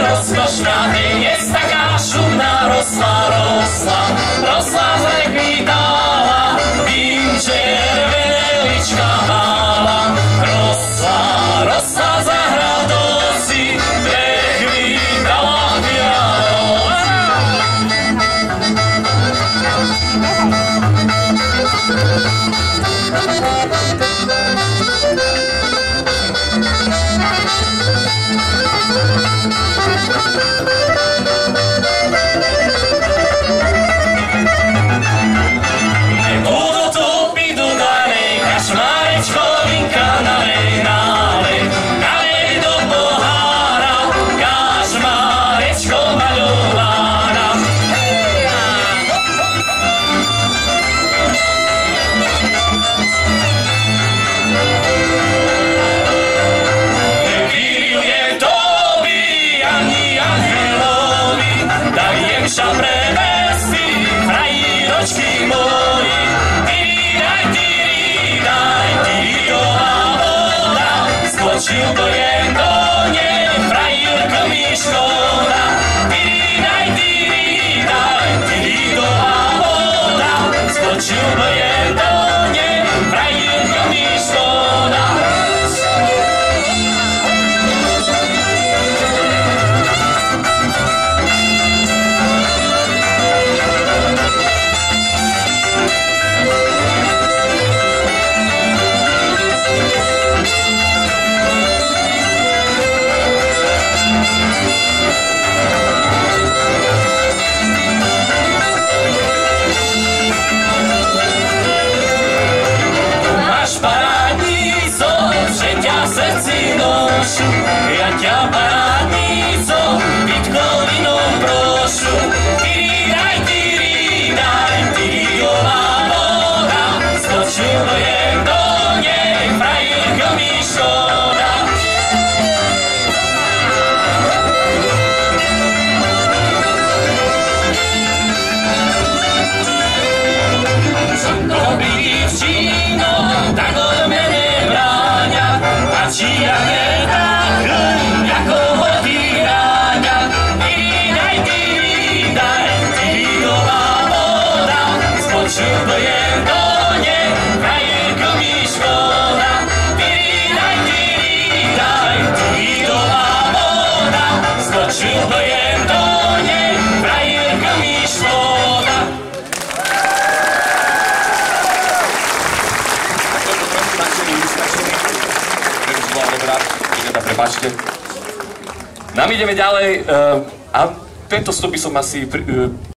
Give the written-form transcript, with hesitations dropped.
Rozkošná dnes taká šumná rosla, zakvítala, vím červenelička mála. Rosla za hradou si, prekvítala bielou. Prevesti, frajíročky moji, daj, tyridová voda, skočil dojem do nej, frajírko mi škoda. Daj, tyridová voda, skočil dojem do nej, frajírko mi škoda. Ja ťa parádnico bitcoinom prošu. Daj, tyridová voda, skočil dojem do nej, frajírko mi škoda. Som dobrý včino, tak od mene bráňa, a či ja dojem do nej, frajírko mi škoda. Daj, tyridová voda, skočil dojem do nej, frajírko mi škoda. Prepáčte. Nám ideme ďalej a tento vstup by som asi